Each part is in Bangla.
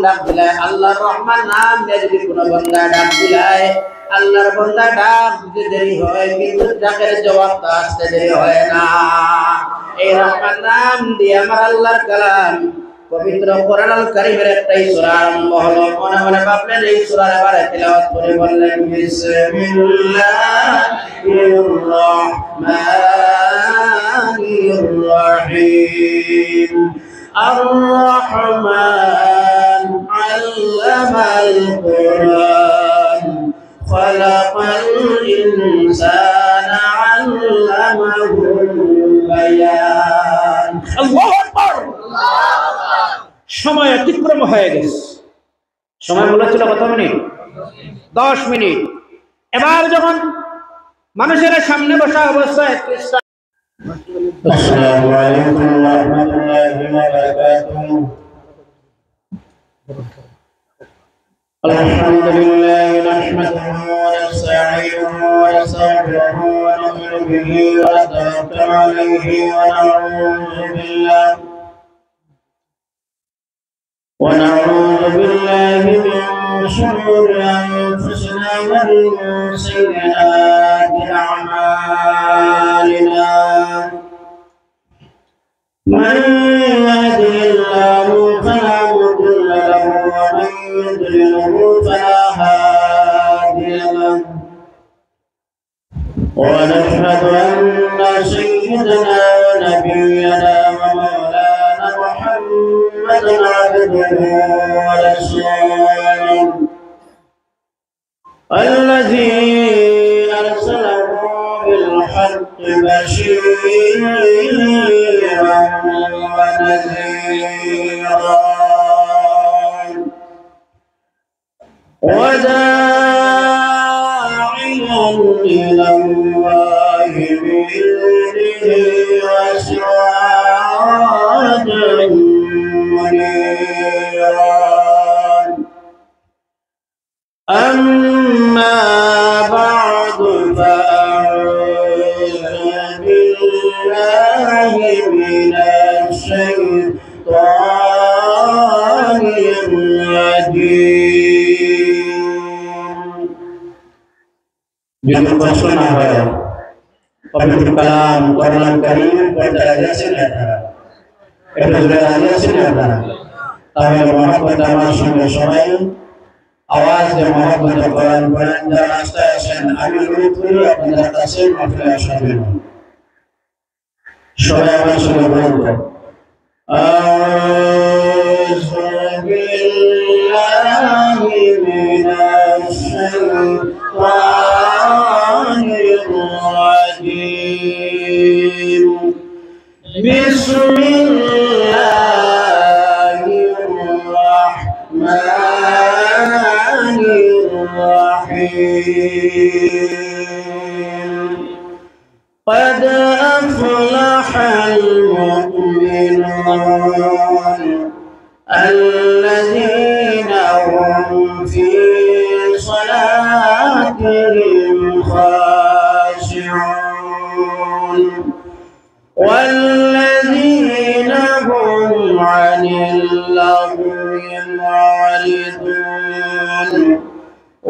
ডাক দিলায় আল্লাহর রহমান নাম দিয়ে যদি কোনো বান্দা ডাক দিলায় আল্লাহর বান্দা ডাক দিতে দেরি হয় কিন্তু ডাকের জবাবটা আসতে দেরি হয় না। এই রহমান নাম দিয়ে আমার আল্লাহর কালাম পবিত্র কোরআনুল কারীমের একটাই সূরা আরম্ভ হলো। মনে মনে ভাবলেন এই সূরার এবারে তিলাওয়াত করে বললেন বিসমিল্লাহির রহমানির রহিম। আর-রহমান আল্লামাল কুরআন খালাকাল ইনসানা আল্লামাহুল বায়ান। আল্লাহু আকবার। সময় অতিক্রম হয়ে গেছে। সময় বলেছিল কত মিনিট? 10 মিনিট। এবার যখন মানুষের সামনে বসা অবস্থায় আসসালামু আলাইকুম ওয়া রাহমাতুল্লাহি ওয়া বারাকাতুহু। আলহামদুলিল্লাহ নাহমাদুহু ওয়া নাস্তাঈনুহু ওয়া নাস্তাগফিরুহু ওয়া নু'মিনু বিহি ওয়া নাতাওয়াক্কালু আলাইহি ونعوذ بالله من شرور أنفسنا ومن سيئات أعمالنا. من يهده الله فلا مضل له ومن يضلله فلا هادي له. ونشهد أن سيدنا ونبينا ومولانا محمدا عبده ورسوله الذي أرسله بالحق بشيرا ونذيرا وداعيا إلى الله بإذنه وسراجا منيرا. أما بعد فأعوذ بالله من الشيطان الرجيم. جنب بسنا है पवित्र कलाम कुरान करीम पढ़ते रहते हैं এটা জুড়ে আছেন আপনারা তাহলে মহব্বত আমার সঙ্গে সবাই আওয়াজ দিয়ে মহব্বত কোরআন পড়েন। যারা রাস্তায় আছেন আমি অনুরোধ করি আপনাদের কাছে মাহফিলে আসবেন। সবাই আমার সঙ্গে বলুন আউযু বিল্লাহি মিনাশ শাইতানির রাজীম। বিসমিল্লাহির রাহমানির রহিম। قد أفلح المؤمنون الذين هم في صلاتهم خاشعون والذين هم عن اللغو معرضون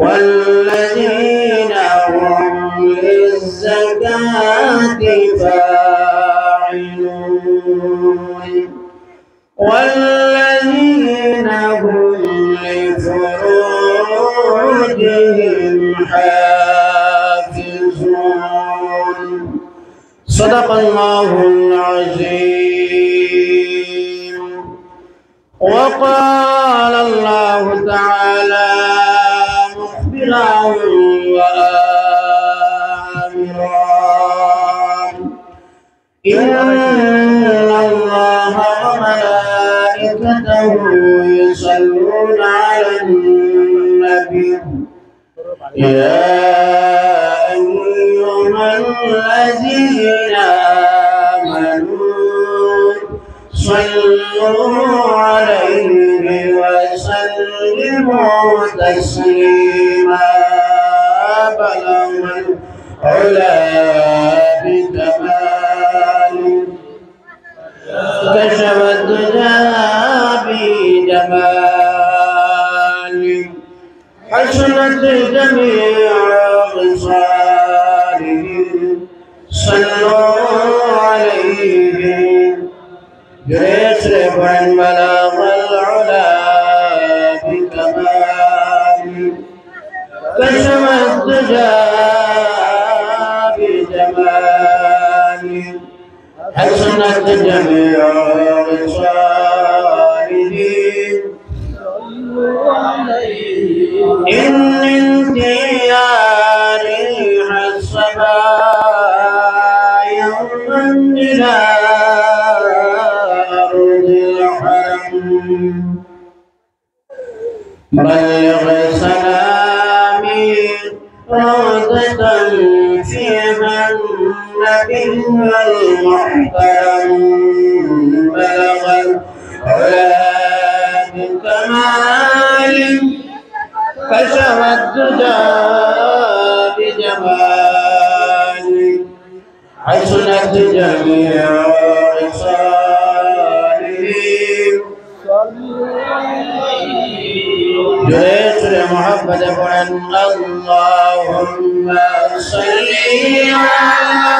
والذين هم للزكاة فاعلون والذين هم لفروجهم حافظون. صدق الله العظيم. وقال الله تعالى مخبرا وآمرا إن الله وملائكته يصلون على النبي يا أيها الذين آمنوا صلوا عليه وسلموا تسليما. بلغ العلا بكماله كشف الدجى بجماله حسنت جميع خصاله صلوا عليه يسرف عن بلاغ العلا بكمال كشف الدجى بجمال حسنت جميع خصاله إن انت يا ريح الصبا يوما إلى أرض الحرم بلغ سلامي روضة فيها النبي المحترم بلغ العلا بكمال كشف الدجى بجمال حسنت جميع خصاله جئت محمد قرآن اللهم صل على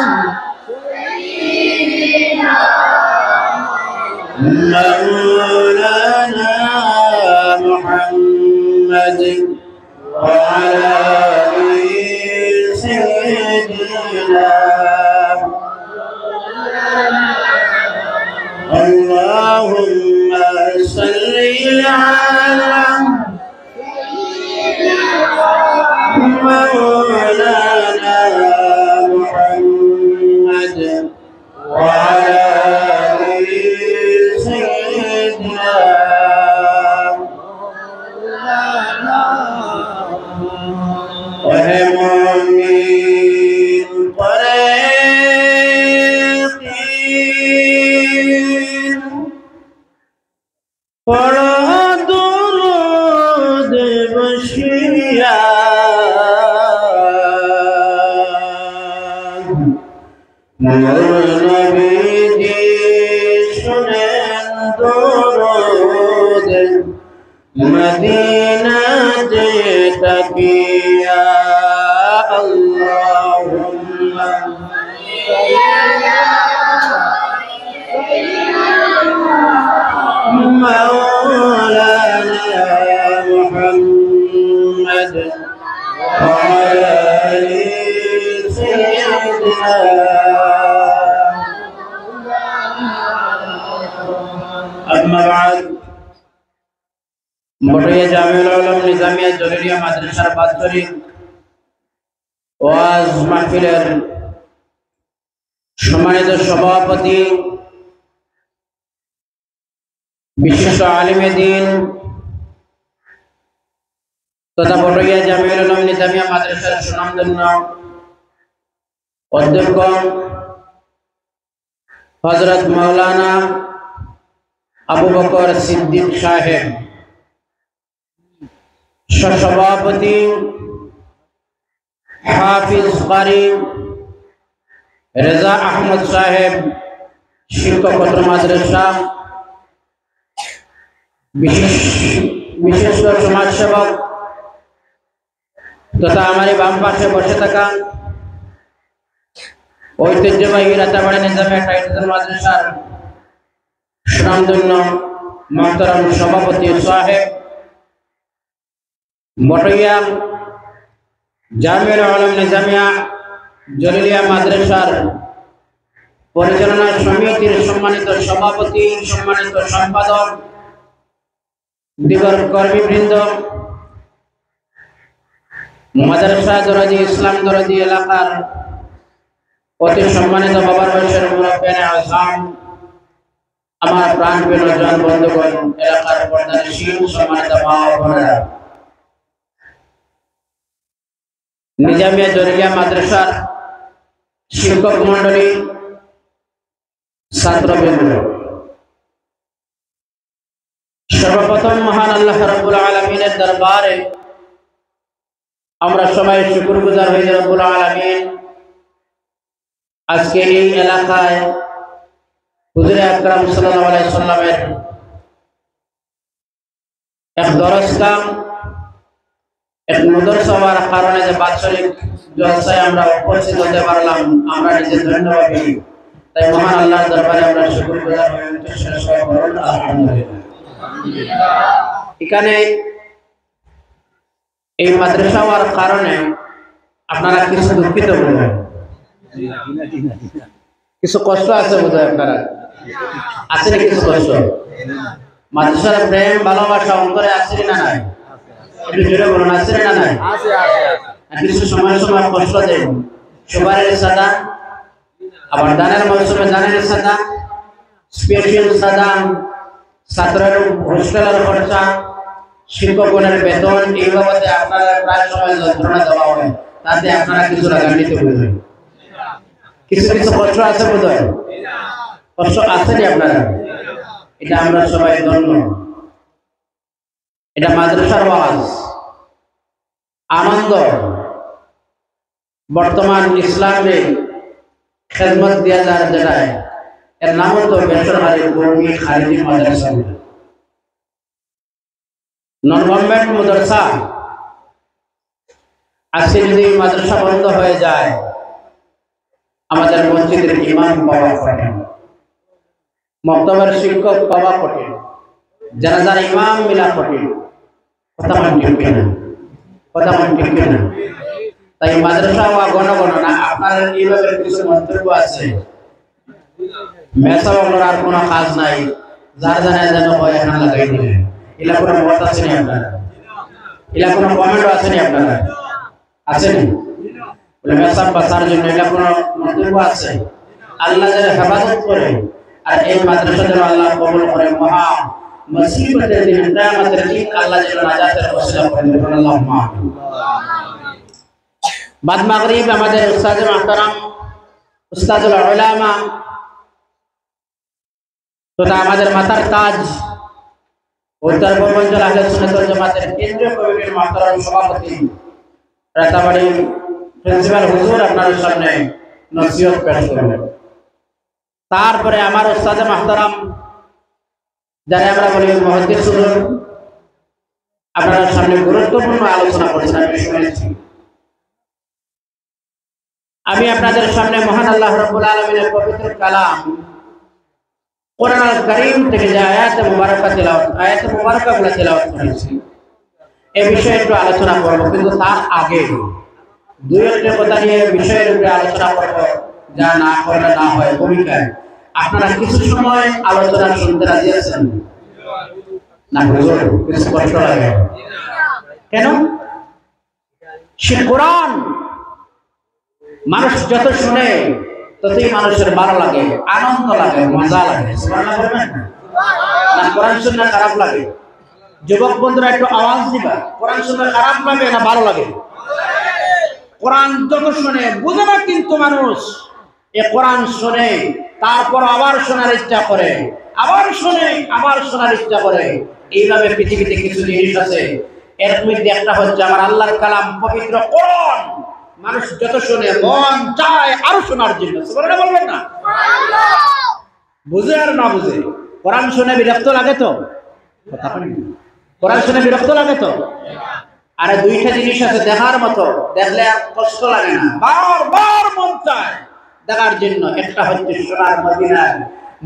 مولانا محمد وعلى آل سيدنا اللهم صل على مولانا محمد وعلى آل سيدنا ومؤمن طريقين ولا درود بشيا نبي سنن درود مدينة تقيا اللهم مولانا محمد وعلى آل سيدنا أما بعد মোটরিয়া জামিউল উলুম নিজামিয়া জলিলিয়া মাদ্রাসার বাৎসরিক ওয়াজ মাহফিলের সম্মানিত সভাপতি বিশিষ্ট আলিমে দ্বীন তথা মোটরিয়া জামিউল উলুম নিজামিয়া মাদ্রাসার সুনামধন্য অধ্যক্ষ হযরত মাওলানা আবু বকর সিদ্দিক সাহেব, সভাপতি হাফিজ কারি রেজা আহমদ সাহেব, শিক্ষক মাদ্রাসা, বিশিষ্ট সমাজসেবক তথা আমার বাম পাশে বসে থাকা ঐতিহ্যবাহী রাতাবাড়ী নিজামিয়া টাইটেল মাদ্রাসার সুনামধন্য মোহতারাম সভাপতি সাহেব, মোটরিয়া জামিউল উলুম নিজামিয়া জলিলিয়া মাদ্রাসার পরিচালনা সমিতির সম্মানিত সভাপতি, সম্মানিত সম্পাদক, দিগর কর্মীবৃন্দ, মাদ্রাসা দরজি ইসলাম দরজি এলাকার অতি সম্মানিত বাবার বয়সের মুরব্বিয়ানে আযম, আমার প্রাণপ্রিয় নওজোয়ান বন্ধুগণ, এলাকার পর্দানশীল সম্মানিত মা ও বোনেরা, নিজামিয়া জলিলিয়া মাদ্রাসার শিক্ষক মন্ডলী, ছাত্রবৃন্দ, সর্বপ্রথম মহান আল্লাহ রাব্বুল আলামিনের দরবারে আমরা সবাই শুকরগুজার হই। রাব্বুল আলামিন আজকে এই এলাকায় হুজুর আকরাম সাল্লাল্লাহু আলাইহি সাল্লামের এক দরসগাহ এক মাদ্রাসা হওয়ার কারণে যে বাৎসরিক জলসায় আমরা উপস্থিত হতে পারলাম, আমরা নিজে ধন্যবাদী। তাই মহান আল্লাহর দরবারে আমরা শুকরগুজার হয়ে আলহামদুলিল্লাহ। এখানে এই মাদ্রাসা হওয়ার কারণে আপনারা কিছু দুঃখিত বোধহয়, কিছু কষ্ট আছে বোধহয়, আপনারা আছে না কিছু কষ্ট? মাদ্রাসার প্রেম ভালোবাসা অন্তরে আছে না নাই? একটু জোরে বলুন, আছে না নাই? কিছু সময় সময় কষ্ট দেন, সুপারের সাদা, আবার দানের মৌসুমে দানের সাদা, স্পেশাল সাদা, ছাত্রের হোস্টেলের খরচা, শিক্ষকগণের বেতন, এই বাবদে আপনারা প্রায় সময় যন্ত্রণা দেওয়া হয়, তাতে আপনারা কিছু রাগান্বিত বোধহয়, কিছু কিছু কষ্ট আছে বোধহয়, কষ্ট আছে না আপনারা? এটা আমরা সবাই ধন্য। এটা মাদ্রাসার ওয়াজ, আনন্দ। বর্তমান ইসলামে খেদমত দেওয়া যায় যেটায়, এর নাম তো বেসরকারি কর্মী খারিজি মাদ্রাসা, নন গভর্নমেন্ট মাদ্রাসা। আজকে যদি মাদ্রাসা বন্ধ হয়ে যায়, আমাদের মসজিদের ইমাম পাওয়া কঠিন, মক্তবের শিক্ষক পাওয়া কঠিন, জানাজার ইমাম মিলা কঠিন। কথা মান ঠিক কিনা? কথা মান ঠিক কিনা? তাই মাদ্রাসা হওয়া গণ না। আপনার এইভাবে কিছু মন্তব্য আছে, মেসাবগুলোর আর কোনো কাজ নাই, যার জানায় যেন হয় এখানে লাগাই দিলেন। এলা কোনো মত আছে নি আপনারা? এলা কোনো কমেন্ট আছে নি আপনারা? আছে নি? বলে মেসাব বাঁচার জন্য এলা কোনো মন্তব্য আছে? আল্লাহ যারা হেফাজত করে, আর এই মাদ্রাসা যেন আল্লাহ কবুল করে, মহা মুসিবতের দিন, কিয়ামতের দিন আল্লাহ যেন নাজাতের ওসিলা করে দেন। আল্লাহুম্মা আমিন। বাদ মাগরিব আমাদের উস্তাদ মুহতারাম, উস্তাদুল উলামা তথা আমাদের মাথার তাজ, উত্তর পূর্বাঞ্চল আহলে সুন্নাত ওয়াল জামাতের কেন্দ্রীয় কমিটির মুহতারাম সভাপতি রাতাবাড়ি প্রিন্সিপাল হুজুর আপনাদের সামনে নসিহত পেশ করবেন। তারপরে আমার উস্তাদ মুহতারাম, যারা আমরা বলি মুহাদ্দিস হুজুর, আপনাদের সামনে গুরুত্বপূর্ণ আলোচনা করেছেন, আমি শুনেছি। আমি আপনাদের সামনে মহান আল্লাহ রাব্বুল আলামিনের পবিত্র কালাম কোরআন আল কারীম থেকে যে আয়াত মুবারাকাগুলো তেলাওয়াত করেছি, এই বিষয়ে একটু আলোচনা করব। কিন্তু তার আগে দুই একটা কথা নিয়ে বিষয়ের উপরে আলোচনা করব, যা না করলে না হয় ভূমিকায়। আপনারা কিছু সময় আলোচনা শুনতে রাজি আছেন না? হুজুর কিছু কষ্ট লাগে কেন? সে কোরআন মানুষ যত শুনে ততই মানুষের ভালো লাগে, আনন্দ লাগে, মজা লাগে। সুবহানাল্লাহ বলবেন না? কোরআন শুনলে খারাপ লাগে? যুবক বন্ধুরা একটু আওয়াজ দিবা, কোরআন শুনলে খারাপ লাগে না ভালো লাগে? কোরআন যত শুনে বুঝে না, কিন্তু মানুষ এ কোরআন শুনে তারপর আবার শোনার ইচ্ছা করে, আবার শুনে আবার শোনার ইচ্ছা করে। এইভাবে পৃথিবীতে কিছু জিনিস আছে, এর মধ্যে একটা হচ্ছে আমার আল্লাহর কালাম পবিত্র কোরআন। মানুষ যত শুনে মন চায় আরো শোনার জন্য। সুবহানাল্লাহ বলবেন না? বুঝে আর না বুঝে কোরআন শুনে বিরক্ত লাগে তো? কথা বলেন, কোরআন শুনে বিরক্ত লাগে তো? আরে দুইটা জিনিস আছে দেখার মতো, দেখলে আর কষ্ট লাগে না, বারবার মন চায় দেখার জন্য। একটা হচ্ছে সোনার মদিনার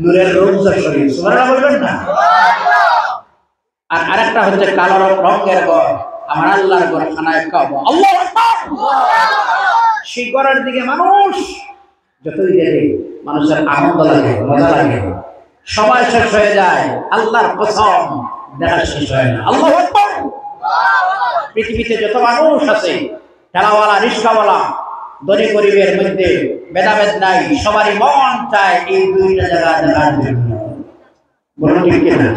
নূরের রওজা শরীফ, সুবহানাল্লাহ বলবেন না? আর আরেকটা হচ্ছে কালো রঙের ঘর, আমার আল্লাহর ঘর, খানায়ে কাবা। আল্লাহু আকবার। সেই ঘরের দিকে মানুষ যতই দেখে মানুষের আনন্দ লাগে, মজা লাগে। সময় শেষ হয়ে যায়, আল্লাহর কসম দেখা শেষ হয় না। আল্লাহু আকবার। পৃথিবীতে যত মানুষ আছে, ঠেলাওয়ালা, রিক্সাওয়ালা, ধনী গরিবের মধ্যে ভেদাভেদ নাই, সবারই মন চায় এই দুইটা জায়গা দেখার জন্য। বলুন ঠিক কিনা?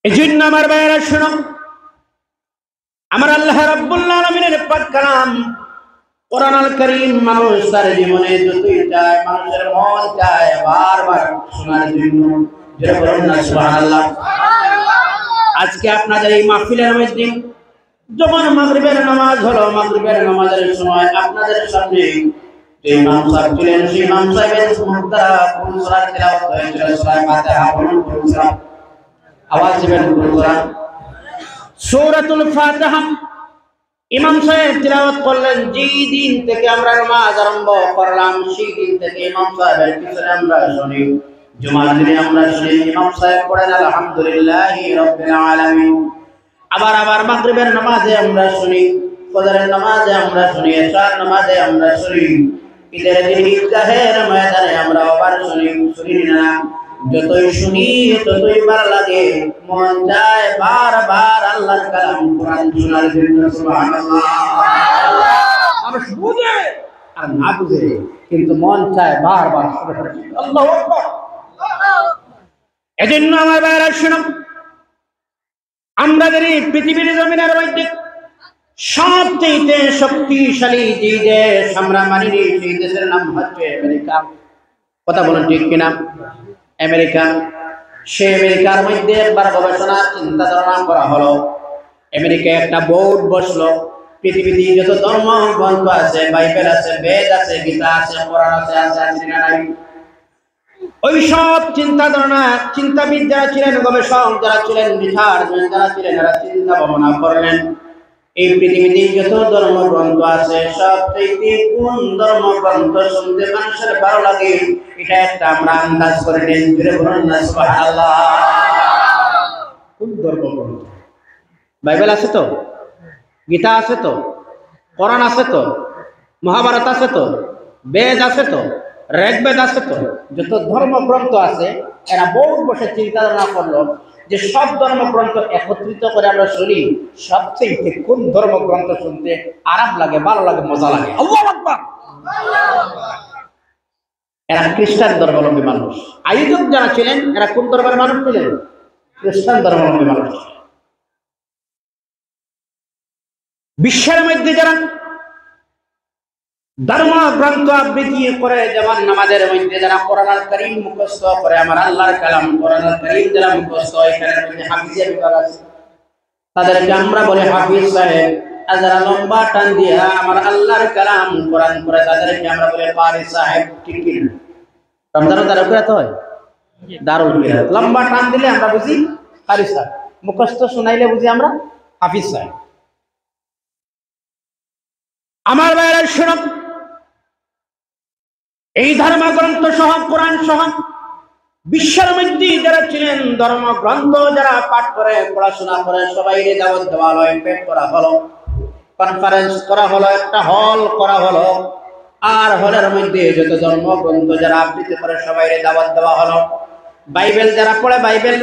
এই জন্য আমার ভাইয়েরা শুনো, আমার আল্লাহ রাব্বুল আলামিনের পাক কালাম কোরআন আল কারীম মানুষ তার জীবনে যতই চায়, মানুষের মন চায় বারবার শোনার জন্য। যেটা বলুন না সুবহানাল্লাহ। আজকে আপনাদের এই মাহফিলের মধ্যে যখন মাগরিবের নামাজ হলো, মাগরিবের নামাজের সময় আপনাদের সামনে যে ইমাম সাহেব ছিলেন, সেই ইমাম সাহেবের মুখটা কোন সূরা তেলাওয়াত হয়েছিল? সূরা ফাতিহা। বলুন কোন সূরা? আওয়াজ দিবেন কোন সূরা? সূরাতুল ফাতিহা ইমাম সাহেব তিলাওয়াত করলেন। যেই দিন থেকে আমরা নামাজ আরম্ভ করলাম সেই দিন থেকে ইমাম সাহেবের পিছনে আমরা শুনি, জুমার দিনে আমরা শুনি ইমাম সাহেব পড়েন আলহামদুলিল্লাহি রাব্বিল আলামিন। আবার মাগরিবের নামাজে আমরা শুনি, ফজরের নামাজে আমরা শুনি, এশার নামাজে আমরা শুনি, ঈদের দিন ঈদগাহের ময়দানে আমরা আবার শুনি না। যতই শুনি ততই ভালো লাগে, মন চায় বারবার আল্লাহর কালাম কোরআন শোনার জন্য। সুবহানাল্লাহ। মানুষ বুঝে আর না বুঝে, কিন্তু মন চায় বারবার আল্লাহু আকবার। এজন্য আমার ভাইরা শুনুন, আমরা যদি পৃথিবীর জমিনের মধ্যে সবচেয়ে শক্তিশালী যে দেশ আমরা মানি, সেই দেশের নাম হচ্ছে আমেরিকা। কথা বলুন ঠিক কিনা? আমেরিকা। সে আমেরিকার মধ্যে একবার গবেষণা চিন্তা ধারণা করা হলো। আমেরিকায় একটা বোর্ড বসলো, পৃথিবীতে যত ধর্ম গ্রন্থ আছে, বাইবেল আছে, বেদ আছে, গীতা আছে, কোরআন আছে, আছে না নাই, ওই সব চিন্তা ধারণা চিন্তাবিদ যারা ছিলেন, গবেষক যারা ছিলেন, রিসার্চ যারা ছিলেন, এরা চিন্তা ভাবনা করলেন এই পৃথিবীতে যত ধর্মগ্রন্থ আছে সবচেয়ে কোন ধর্মগ্রন্থ শুনতে মানুষের ভালো লাগে, এটা একটা আমরা আন্দাজ করে নিন। জোরে বলুন না সুবহানাল্লাহ। কোন ধর্মগ্রন্থ? বাইবেল আছে তো, গীতা আছে তো, কোরআন আছে তো, মহাভারত আছে তো, বেদ আছে তো, ঋগ্বেদ আছে তো, যত ধর্মগ্রন্থ আছে এরা বহু বসে চিন্তা ধারণা করলো যে সব ধর্মগ্রন্থ একত্রিত করে আমরা শুনি, সবচেয়ে কোন ধর্মগ্রন্থ শুনতে আরাম লাগে, ভালো লাগে, মজা লাগে। আল্লাহু আকবার। এরা খ্রিস্টান ধর্মাবলম্বী মানুষ। আয়োজক যারা ছিলেন এরা কোন ধর্মের মানুষ ছিলেন? খ্রিস্টান ধর্মাবলম্বী মানুষ। বিশ্বের মধ্যে যারা ধর্মগ্রন্থ আবৃত্তি করে, যেমন নামাজের মধ্যে যারা কোরআনুল কারীম মুখস্থ করে, আমার আল্লাহর কালাম কোরআনুল কারীম যারা মুখস্থ, এখানে মধ্যে হাফিজের বিভাগ আছে, তাদেরকে আমরা বলি হাফিজ সাহেব। আর যারা লম্বা টান দিয়ে আমার আল্লাহর কালাম কোরআন করে, তাদেরকে আমরা বলি কারি সাহেব। ঠিক কি না? রমজানের দ্বারা কিরাত হয় দারুল কিরাত। লম্বা টান দিলে আমরা বুঝি কারি সাহেব, মুখস্থ শোনাইলে বুঝি আমরা হাফিজ সাহেব। আমার ভাইরা শুনুন, এই ধর্মগ্রন্থ সহ কোরআন সহ বিশ্বের মধ্যে যারা ছিলেন ধর্মগ্রন্থ যারা পাঠ করে, পড়াশোনা করে, সবাই দাওয়াত দেওয়া হলো, ইনভাইট করা হলো, কনফারেন্স করা হলো, একটা হল করা হলো। আর হলের মধ্যে যত ধর্মগ্রন্থ যারা আবৃত্তি করে সবাই দাওয়াত দেওয়া হলো। বাইবেল যারা পড়ে, বাইবেল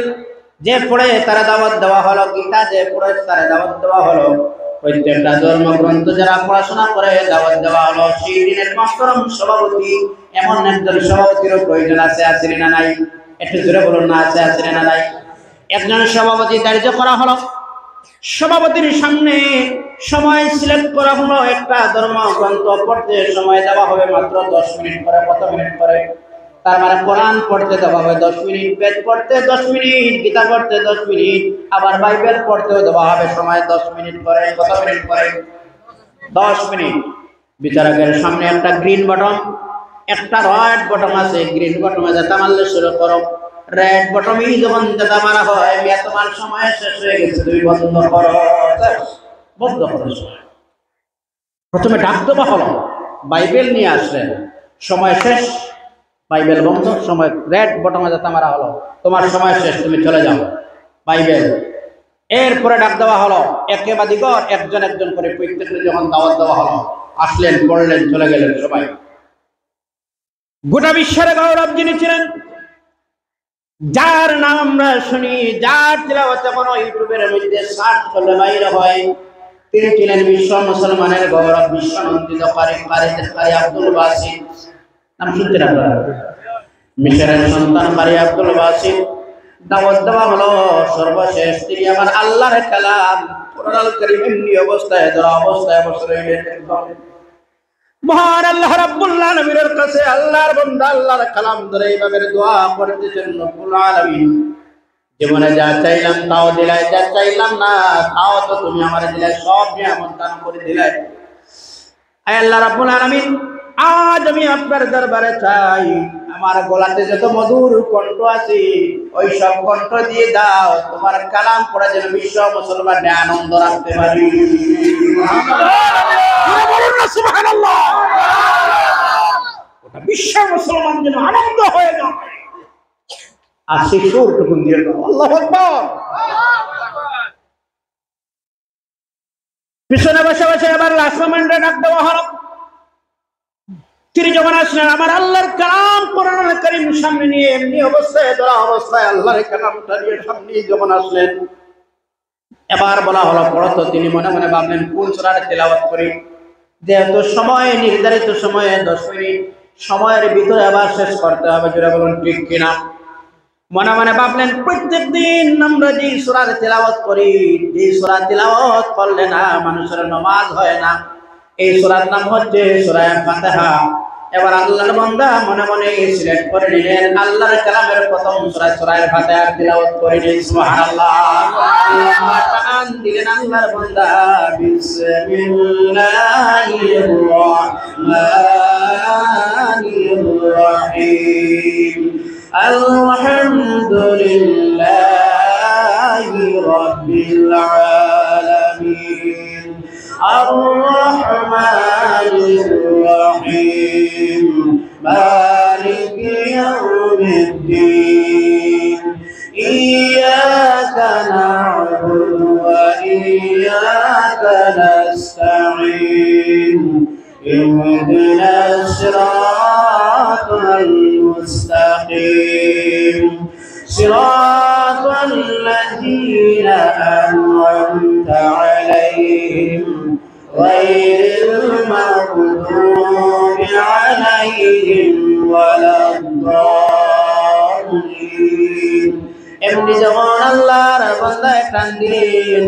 যে পড়ে তারা দাওয়াত দেওয়া হলো, গীতা যে পড়ে তারা দাওয়াত দেওয়া হলো। প্রত্যেকটা ধর্মগ্রন্থ যারা পড়াশোনা করে দাওয়াত দেওয়া হলো। সেই দিনের মহতরম সভাপতি, এমন একজন সভাপতিরও প্রয়োজন আছে, আছে না নাই? একটু জোরে বলুন না, আছে, আছে না নাই? একজন সভাপতি দাঁড়িয়ে করা হলো। সভাপতির সামনে সময় সিলেক্ট করা হলো, একটা ধর্মগ্রন্থ পড়তে সময় দেওয়া হবে মাত্র 10 মিনিট করে। কত মিনিট করে? তার মানে কোরআন পড়তে দেওয়া হবে 10 মিনিট, বেদ পড়তে 10 মিনিট, গীতা পড়তে 10 মিনিট, আবার বাইবেল পড়তেও দেওয়া হবে সময় 10 মিনিট করে। কত মিনিট করে? 10 মিনিট। বিচারকের সামনে একটা গ্রিন বটন, একটা রেড বটন আছে। গ্রিন বটনে যেটা মারলে শুরু করো, রেড বটনই যখন যেটা মারা হয় তোমার সময় শেষ হয়ে গেছে, তুমি বন্ধ করো, বন্ধ করো। প্রথমে ডাক দেওয়া হলো, বাইবেল নিয়ে আসলেন, সময় শেষ, বাইবেল বন্ধ, সময় রেড বটনে যেটা মারা হলো, তোমার সময় শেষ, তুমি চলে যাও, বাইবেল। এরপরে ডাক দেওয়া হলো একেবাদিগর, একজন একজন করে প্রত্যেককে যখন দাওয়াত দেওয়া হলো, আসলেন, পড়লেন, চলে গেলেন সবাই। গোটা বিশ্বের গৌরব যিনি ছিলেন, যার নাম আমরা শুনি, যার তিলাওয়াত কোনো ইউটিউবের মধ্যে সার্চ করলে বাইরে হয়, তিনি ছিলেন বিশ্ব মুসলমানের গৌরব, বিশ্বনন্দিত কারি আব্দুল বাসিত। নাম শুনছেন আপনারা? মিশরের সন্তান কারি আব্দুল বাসিত। দাওয়াত দেওয়া হলো, সর্বশেষ তিনি আমার আল্লাহর কালাম কোরআনুল কারীম এমনি অবস্থায় ধরা অবস্থায় বসে রইলেন। মহান আল্লাহ রাব্বুল আলামিনের কাছে আল্লাহর বান্দা আল্লাহর কালাম ধরে এইভাবে দোয়া করতেছেন, রব্বুল আলামিন জীবনে যা চাইলাম তাও দিলাই, যা চাইলাম না তাও তো তুমি আমার দিলাই, সব নিয়ামত দান করে দিলাই। আয় আল্লাহ রাব্বুল আলামিন, আজ আমি আপনার দরবারে চাই, আমার গলাতে যত মধুর কণ্ঠ আছে ওই সব কণ্ঠ দিয়ে দাও, তোমার কালাম পড়া যেন বিশ্ব মুসলমান আনন্দ রাখতে পারি। সুবহানাল্লাহ। ওটা বিশ্ব মুসলমান যেন আনন্দ হয়ে যায়। আর সেই সুরটুকু দিয়ে দাও। আল্লাহু আকবার। পিছনে বসে বসে আবার লাস্ট মোমেন্টে ডাক দেওয়া হলো। তিনি যখন আসলেন, আমার আল্লাহর কালাম কোরআনুল কারীম সামনে নিয়ে এমনি অবস্থায় ধরা অবস্থায় আল্লাহর কালামটা নিয়ে সামনে যখন আসলেন, এবার বলা হলো পড়ো তো। তিনি মনে মনে ভাবলেন কোন সূরা তেলাওয়াত করি, যেহেতু সময় নির্ধারিত সময়ে 10 মিনিট, সময়ের ভিতরে আবার শেষ করতে হবে। যেটা বলুন ঠিক কিনা? মনে মনে ভাবলেন প্রত্যেকদিন আমরা যে সূরা তেলাওয়াত করি, যে সূরা তেলাওয়াত করলে না মানুষের নামাজ হয় না, এই সূরার নাম হচ্ছে সূরা ফাতিহা। এবার আল্লাহর বান্দা মনে মনে সিলেক্ট করে নিলেন আল্লাহর কালামের প্রথম সূরা সূরা ফাতিহা তেলাওয়াত করে নিলেন। সুবহানাল্লাহ। আল্লাহ দিলেন আল্লাহর বান্দা বিসমিল্লাহির রহমানির রহিম আলহামদুলিল্লাহি রাব্বিল আলামিন আর-রহমানির রহিম মালিকি ইয়াউমিদ্দিন ইয়্যাকা না'বুদু ওয়া ইয়্যাকা নাস্তাঈন ইহদিনাস সিরাতাল মুস্তাকিম সিরাতাল লাযীনা আন'আমতা আলাইহিম গায়রিল মাগদুবি আলাইহিম ওয়ালাদ-দাল্লিন। এমনি যখন আল্লাহর বান্দা টান দিলেন,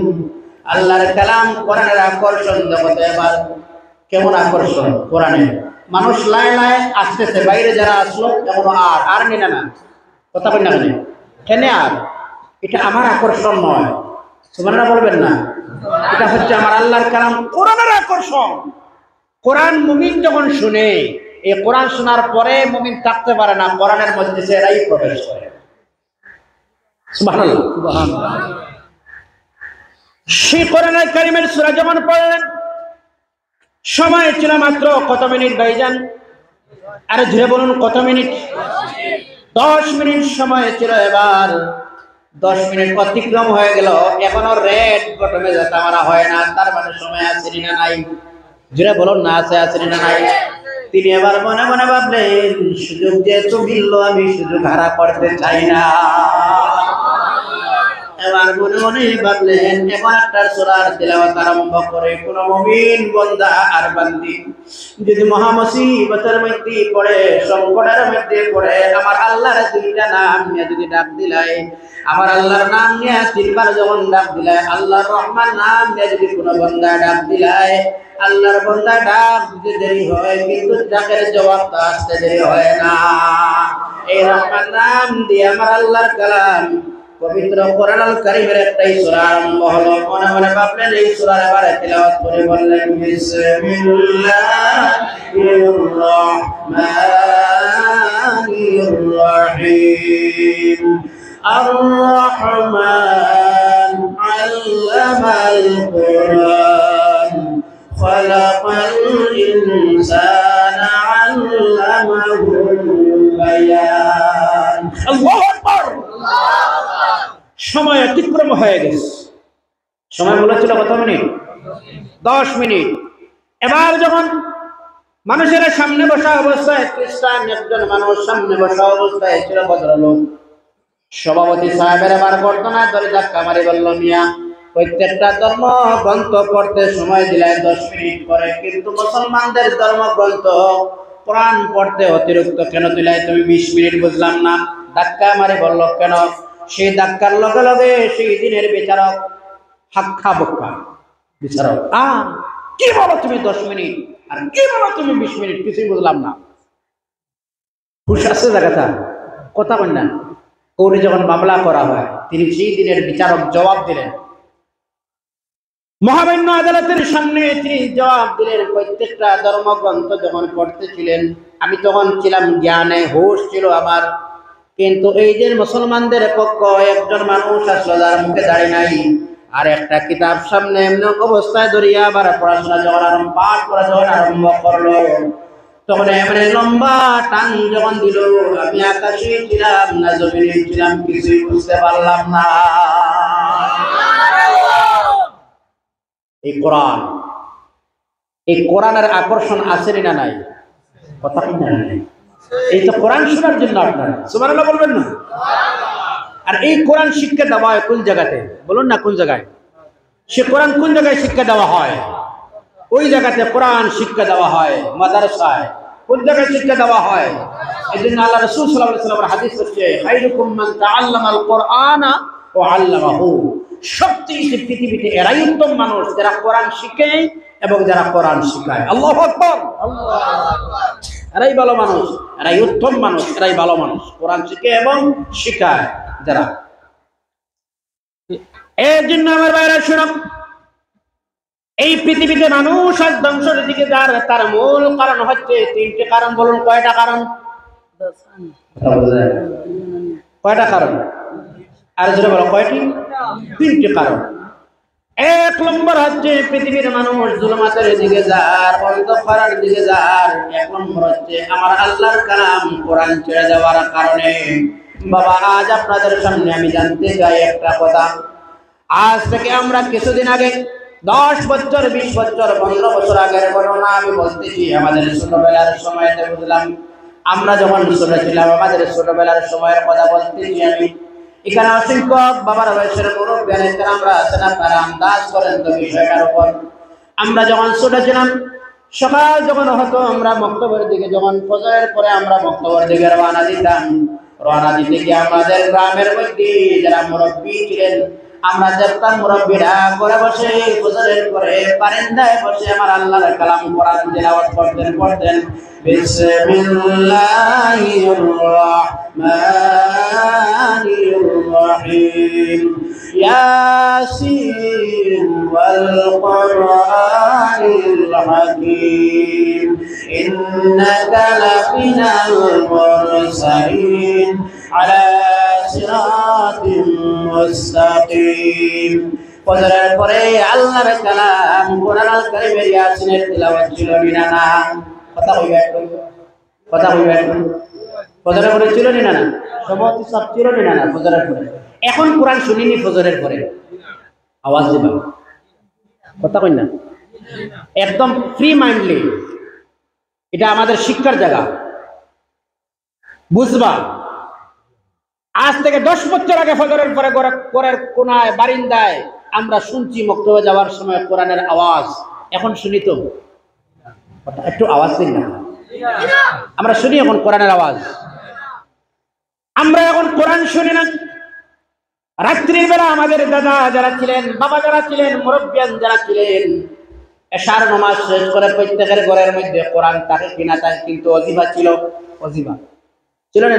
আল্লাহর কালাম কোরআনের আকর্ষণ জগতে এবার কেমন আকর্ষণ কোরআনের। মানুষ লাই লাই আসতেছে, বাইরে যারা আসলো এমন আর নিনা না, কথা বল না কেন আর, এটা আমার আকর্ষণ নয়। সুবহানাল্লাহ বলবেন না? এটা হচ্ছে আমার আল্লাহর কালাম কোরআনের আকর্ষণ। কোরআন মুমিন যখন শুনে, এই কোরআন শোনার পরে মুমিন থাকতে পারে না, কোরআনের মধ্যে সে এরাই প্রবেশ করে। সুবহানাল্লাহ। সেই কোরআনুল কারীমের সূরা যখন পড়লেন, সময় ছিল মাত্র কত মিনিট ভাইজান? আরে ধীরে বলুন, কত মিনিট? 10 মিনিট সময় ছিল। এবার 10 মিনিট অতিক্রম হয়ে গেল, এখনো রেড বটমে যেতে মারা হয় না। তার মানে সময় আছে না নাই? ধীরে বলুন না, আছে না নাই? তিনি এবার মনে মনে ভাবলেন সুযোগ যেহেতু মিলল, আমি সুযোগ হারা করতে চাই না। এবার মনে মনে ভাবলেন এমন একটা সূরার তেলাওয়াত আরম্ভ করে কোন মুমিন বান্দা আর বান্দি যদি মহা মুসিবতের মধ্যে পড়ে, সংকটের মধ্যে পড়ে, আমার আল্লাহর দুইটা নাম নিয়ে যদি ডাক দিলাই, আমার আল্লাহর নাম নিয়ে 3 বার যখন ডাক দিলাই, আল্লাহর রহমান নাম নিয়ে যদি কোন বান্দা ডাক দিলাই, আল্লাহর বান্দা ডাক দিতে দেরি হয় কিন্তু ডাকের জবাবটা আসতে দেরি হয় না। এই রহমান নাম দিয়ে আমার আল্লাহর কালাম পবিত্র কোরআনুল কারীমের একটাই সূরা আরম্ভ হলো। মনে মনে ভাবলেন এই সূরার এবারে তেলাওয়াত করে বললেন বিসমিল্লাহির রহমানির রহিম আর-রহমান আল্লামাল কুরআন খালাকাল ইনসানা আল্লামাহুল বায়ান। আল্লাহু আকবার। সময় অতিক্রম হয়ে গেছে। সময় বলেছিল কত মিনিট? 10 মিনিট। এবার যখন মানুষের সামনে বসা অবস্থায়, খ্রিস্টান একজন মানুষ সামনে বসা অবস্থায় ছিল, ভদ্রলোক সভাপতি সাহেবের এবার বর্তমানে ধরে ধাক্কা মারি বলল, মিয়া প্রত্যেকটা ধর্ম গ্রন্থ পড়তে সময় দিলেন 10 মিনিট করে, কিন্তু মুসলমানদের ধর্মগ্রন্থ কোরআন পড়তে অতিরিক্ত কেন দিলাই তুমি 20 মিনিট? বুঝলাম না। ধাক্কা মারি বলল কেন? সেই ধাক্কার লগে লগে সেই দিনের বিচারক হাক্কা বক্কা বিচারক, কি বলো তুমি 10 মিনিট আর কি বলো তুমি 20 মিনিট? কিছুই বুঝলাম না। হুশ আছে জায়গাটা, কথা বল না। কোর্টে যখন মামলা করা হয়, তিনি সেই দিনের বিচারক জবাব দিলেন, মহামান্য আদালতের সামনে তিনি জবাব দিলেন। প্রত্যেকটা ধর্মগ্রন্থ যখন পড়তেছিলেন আমি তখন ছিলাম জ্ঞানে, হুঁশ ছিল আমার, কিন্তু এই যে মুসলমানদের পক্ষ একজন মানুষ আসলো যার মুখে দাঁড়িয়ে নাই, আর একটা কিতাব সামনে এমন অবস্থায় ধরিয়া আবার পড়াশোনা যখন পাঠ করা যখন আরম্ভ করলো, তখন এমন লম্বা টান যখন দিল, আমি আকাশে ছিলাম না জমিনে ছিলাম কিছুই বুঝতে পারলাম না। এই কোরআন, এই কোরআনের আকর্ষণ আছে না নাই? কথা নাই? এই তো কোরআন শোনার জন্য আপনারা সুবহানাল্লাহ বলবেন না? আর এই কোরআন শিক্ষা দেওয়া হয় কোন জায়গাতে বলুন না? কোন জায়গায় সে কোরআন কোন জায়গায় শিক্ষা দেওয়া হয়? ওই জায়গাতে কোরআন শিক্ষা দেওয়া হয় মাদ্রাসায়। কোন জায়গায় শিক্ষা দেওয়া হয়? এই জন্য আল্লাহ রাসূল সাল্লাল্লাহু আলাইহি ওয়াসাল্লামের হাদিস হচ্ছে খায়রুকুম মান তাআল্লামাল কোরআনা ওয়া আল্লামাহু। সবচেয়ে পৃথিবীতে এরাই উত্তম মানুষ যারা কোরআন শিখে এবং যারা কোরআন শিখায়। আল্লাহু আকবার, আল্লাহু আকবার। এরাই ভালো মানুষ, এরাই উত্তম মানুষ, এরাই ভালো মানুষ, কোরআন শিখে এবং শিখায় যারা। এর জন্য আমার ভাইরা শুনুন, এই পৃথিবীতে মানুষ আর ধ্বংসের দিকে যার তার মূল কারণ হচ্ছে তিনটি কারণ। বলুন কয়টা কারণ? কয়টা কারণ? আর যেটা বলো কয়টি? তিনটি কারণ। এক নম্বর হচ্ছে পৃথিবীর মানুষ জুলুমাতের দিকে যার, অন্ধকারের দিকে যার। এক নম্বর হচ্ছে আমার আল্লাহর কালাম কোরআন ছেড়ে যাওয়ার কারণে। বাবা আজ আপনাদের সামনে আমি জানতে চাই একটা কথা। আজ থেকে আমরা কিছুদিন আগে 10 বছর 20 বছর 15 বছর আগের ঘটনা আমি বলতেছি। আমাদের ছোটবেলার সময়তে বুঝলাম, আমরা যখন ছোট ছিলাম আমাদের ছোটবেলার সময়ের কথা বলতেছি আমি। এখানে অসংখ্য বাবার বয়সের মুরব্বী আমরা আছেন, আপনারা আন্দাজ করেন তো বিষয়টার উপর। আমরা যখন ছোট ছিলাম সকাল যখন হতো আমরা মক্তবের দিকে, যখন ফজরের পরে আমরা মক্তবের দিকে রওনা দিতাম। রওনা দিতে গিয়ে আমাদের গ্রামের মধ্যে যারা মুরব্বী ছিলেন আমরা দেখতাম মুরব্বীরা করে বসে ফজরের পরে বারান্দায় বসে আমার আল্লাহর কালাম কোরআন তিলাওয়াত পড়তেন। বিসমিল্লাহির রাহমানির রাহিম ইয়াসিন ওয়াল কুরআনিল হাকীম ইন্নাকা লামিনাল মুরসালিন আলা সিরাতিম মুস্তাকিম। ফজরের পরে আল্লাহর কালাম কোরআনুল কারীমের ইয়াসিনের তিলাওয়াত ছিল না? কথা হইবে একটু, কথা হইবে একটু। ফজরের পরে ছিল না? সমাজে সব ছিল না ফজরের পরে। এখন কোরআন শুনিনি ফজরের পরে আওয়াজ দিবা, কথা কই না? একদম ফ্রি মাইন্ডলি, এটা আমাদের শিক্ষার জায়গা, বুঝবা। আজ থেকে 10 বছর আগে ফজরের পরে ঘরের কোনায় বারিন্দায় আমরা শুনছি মক্তবে যাওয়ার সময় কোরআনের আওয়াজ। এখন শুনি তো? একটু আওয়াজ দিন না, আমরা শুনি এখন কোরআনের আওয়াজ। আমরা এখন কোরআন শুনি না। রাত্রির বেলা আমাদের দাদা যারা ছিলেন, বাবা যারা ছিলেন, মুরব্বিয়ান যারা ছিলেন, এশার নামাজ শেষ করে প্রত্যেকের ঘরের মধ্যে কোরআন থাকে কিনা তাই কিন্তু অজিবা ছিল। অজিবা ছিল না?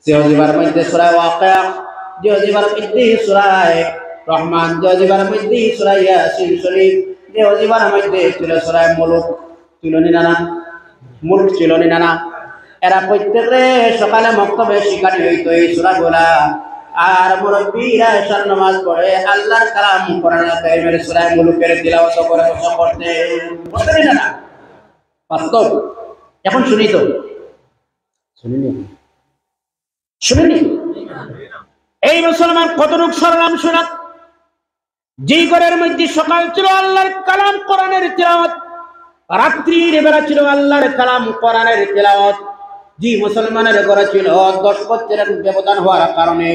যে অজিবার মধ্যে সূরা ওয়াকিয়া, যে অজিবার মধ্যে সূরা রহমান, যে অজিবার মধ্যে সূরা ইয়াসিন শরীফ, যে অজিবার মধ্যে ছিল সূরা মুলক, ছিল না? মুলক ছিল না? এরা প্রত্যেকে সকালে মক্তবে শিখানি হইতো এই সূরাগুলা। আর মুরব্বীরা এশার নামাজ পড়ে আল্লাহর কালাম কোরআনুল কারীমের সূরা মুলকের তিলাওয়াত করে বসে পড়তেন না? বাস্তব। এখন শুনি তো? শুনিনি? এই মুসলমান কতটুক সরলাম শোনা। যেই ঘরের মধ্যে সকাল ছিল আল্লাহর কালাম কোরআনের তিলাওয়াত, রাত্রির বেলা ছিল আল্লাহর কালাম কোরআনের তিলাওয়াত, যে মুসলমানের ঘরে ছিল 10 বছরের ব্যবধান হওয়ার কারণে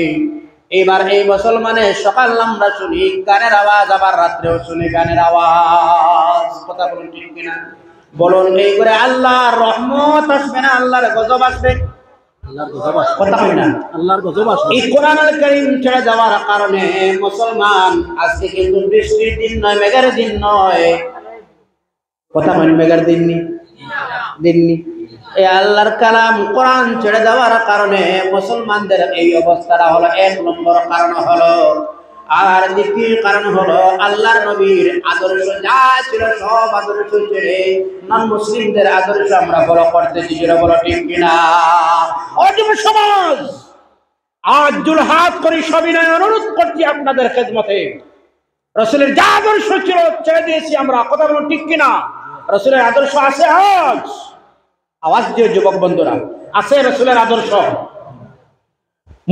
এবার এই মুসলমানের সকাল আমরা শুনি গানের আওয়াজ, আবার রাত্রেও শুনি গানের আওয়াজ। কথা বলুন ঠিক কিনা? বলুন এই করে আল্লাহর রহমত আসবে না আল্লাহর গজব আসবে? কথা হয় না? আল্লাহর গজব আসবে। এই কোরআনুল কারীম ছেড়ে যাওয়ার কারণে মুসলমান আজকে কিন্তু বৃষ্টির দিন নয়, মেঘের দিন নয়। কথা হয়? মেঘের দিন নি। এই আল্লাহর কালাম কোরআন ছেড়ে দেওয়ার কারণে মুসলমানদের এই অবস্থাটা হলো। 1 নম্বর কারণ হলো আর দ্বিতীয় কারণ হলো আল্লাহর নবীর আদর্শ যা ছিল সব আদর্শ ছেড়ে নন মুসলিমদের আদর্শ আমরা ফলো করতেছি, যেটা বলো ঠিক কিনা? অযুব সমাজ, আজ জুলহাত করে সবিনয় অনুরোধ করছি আপনাদের খেদমতে, রাসূলের যা আদর্শ ছিল ছেড়ে দিয়েছি আমরা, কথা বলুন ঠিক কিনা? রাসূলের আদর্শ আছে আজ? আওয়াজ দিয়ে যুবক বন্ধুরা, আছে রাসূলের আদর্শ?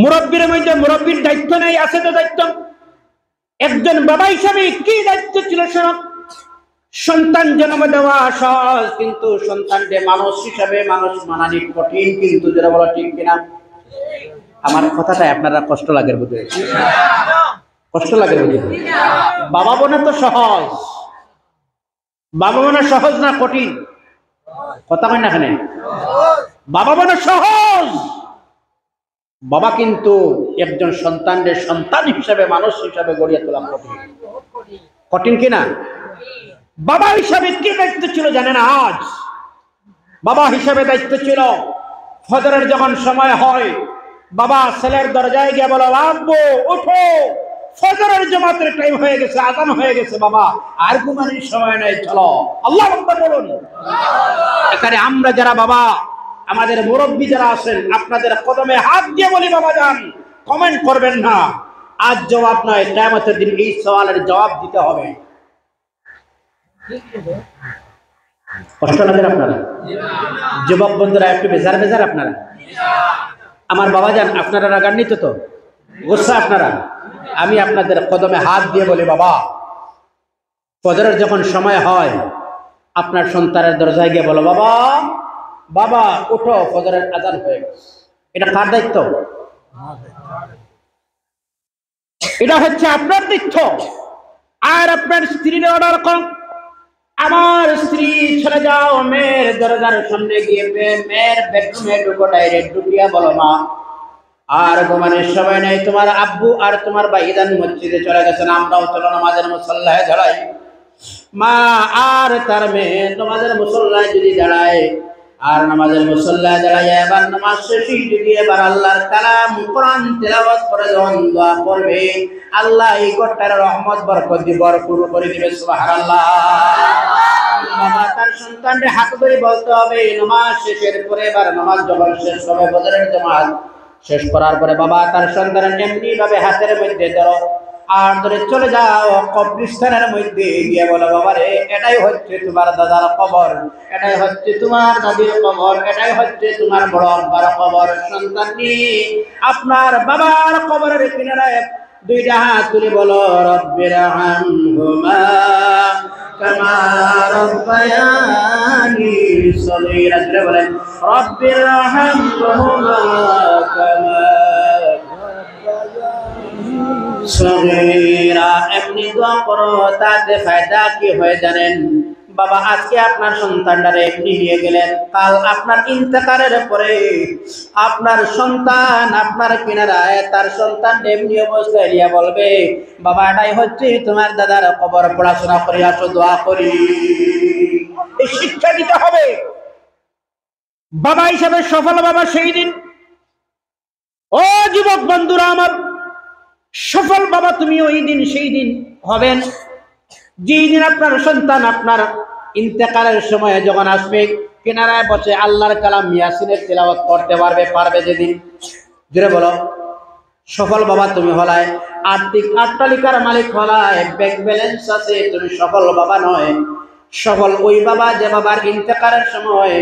মুরব্বীর মধ্যে মুরব্বীর দায়িত্ব নেই? আছে তো দায়িত্ব। একজন বাবা হিসাবে কি দায়িত্ব ছিল শোনো। সন্তান জন্ম দেওয়া সহজ, কিন্তু সন্তানকে মানুষ হিসাবে মানুষ মানানি কঠিন, কিন্তু যেটা বলো ঠিক কিনা? আমার কথাটা আপনারা কষ্ট লাগে বুঝে, কষ্ট লাগে বুঝে? বাবা বোনা তো সহজ, বাবা বোনা সহজ না কঠিন? কথা হয় না এখানে? বাবা বোনা সহজ, বাবা কিন্তু একজন সন্তানের সন্তান হিসাবে মানুষ হিসাবে গড়িয়ে তোলা কঠিন। কঠিন কিনা? বাবা হিসাবে কি দায়িত্ব ছিল জানেন? আজ বাবা হিসাবে দায়িত্ব ছিল ফজরের যখন সময় হয়, বাবা ছেলের দরজায় গিয়ে বলো, আব্বু ওঠো, ফজরের জামাতের টাইম হয়ে গেছে, আযান হয়ে গেছে, বাবা আর ঘুমানোর সময় নাই, চলো। আল্লাহু আকবার বলুন। এখানে আমরা যারা বাবা, আমাদের মুরব্বী যারা আছেন, আপনাদের কদমে হাত দিয়ে বলি, বাবা যান, কমেন্ট করবেন না। আজ জবাব নয়, কিয়ামতের দিন এই সওয়ালের জবাব দিতে হবে। কষ্ট লাগে আপনারা যুবক বন্ধুরা? একটু বেজার বেজার আপনারা? আমার বাবা যান, আপনারা রাগান্বিত তো? গুসা আপনারা? আমি আপনাদের কদমে হাত দিয়ে বলি, বাবা ফজরের যখন সময় হয়, আপনার সন্তানের দরজায় গিয়ে বলো, বাবা বাবা উঠো, ফজরের আযান হয়ে গেছে। এটা কার দায়িত্ব? এটা হচ্ছে আপনার দায়িত্ব। আর আপনার স্ত্রীর অর্ডার করুন, আমার স্ত্রী চলে যাও, মেয়ের দরজার সামনে গিয়ে মেয়ের বেডরুমে ঢুকো, ডাইরেক্ট ঢুকিয়া বলো, মা আর ঘুমানোর সময় নেই, তোমার আব্বু আর তোমার ভাইজান মসজিদে চলে গেছেন, আমরাও চলো নামাজের মুসল্লায় দাঁড়াই। মা আর তার মেয়ে নামাজের মুসল্লায় যদি দাঁড়ায়, আর নামাজের মুসল্লায় দাঁড়ায় এবার নামাজ শেষে যদি এবার আল্লাহর কালাম কোরআন তেলাওয়াত করে যখন দোয়া করবে, আল্লাহ এই ঘরটার রহমত বরকত দিয়ে ভরপুর করে দিবে। সুবহানাল্লাহ। বাবা তার সন্তানকে হাত ধরে বলতে হবে, নামাজ শেষের পরে এবার নামাজ যখন শেষ হবে, ফজরের জামাত শেষ করার পরে বাবা তার সন্তানের এমনি ভাবে হাতের মধ্যে ধরো আর ধরে চলে যাও কবরস্থানের মধ্যে গিয়ে বলো, বাবা রে এটাই হচ্ছে তোমার দাদার কবর, এটাই হচ্ছে তোমার দাদির কবর, এটাই হচ্ছে তোমার বড় আব্বার কবর। সন্তান নিয়ে আপনার বাবার কবরের কিনারায় দুইটা হাত তুলে বলো, রব্বিরহামহুমা কামা রাব্বায়ানি সগীরা। জোরে বলেন, রব্বিরহামহুমা কামা সগীরা। এমনি দোয়া করো, তাতে ফায়দা কি হয় জানেন? বাবা আজকে আপনার সন্তানটারে এমনি নিয়ে গেলেন, কাল আপনার ইন্তেকালের পরে আপনার সন্তান আপনার কিনারায় তার সন্তান এমনি অবস্থায় নিয়ে বলবে, বাবা এটাই হচ্ছে তোমার দাদার কবর, পড়াশোনা করে আসো, দোয়া করি। এই শিক্ষা দিতে হবে। বাবা হিসাবে সফল বাবা সেই দিন, ও যুবক বন্ধুরা আমার, সফল বাবা তুমি ওই দিন সেই দিন হবেন যেই দিন আপনার সন্তান আপনার ইন্তেকালের সময় যখন আসবে, কিনারায় বসে আল্লাহর কালাম ইয়াসিনের তিলাওয়াত করতে পারবে যেদিন। জোরে বলো, সফল বাবা তুমি হলায়। আর্থিক আট্টালিকার মালিক হলায়, ব্যাংক ব্যালেন্স আছে, তুমি সফল বাবা নয়। সফল ওই বাবা যে বাবার ইন্তেকালের সময়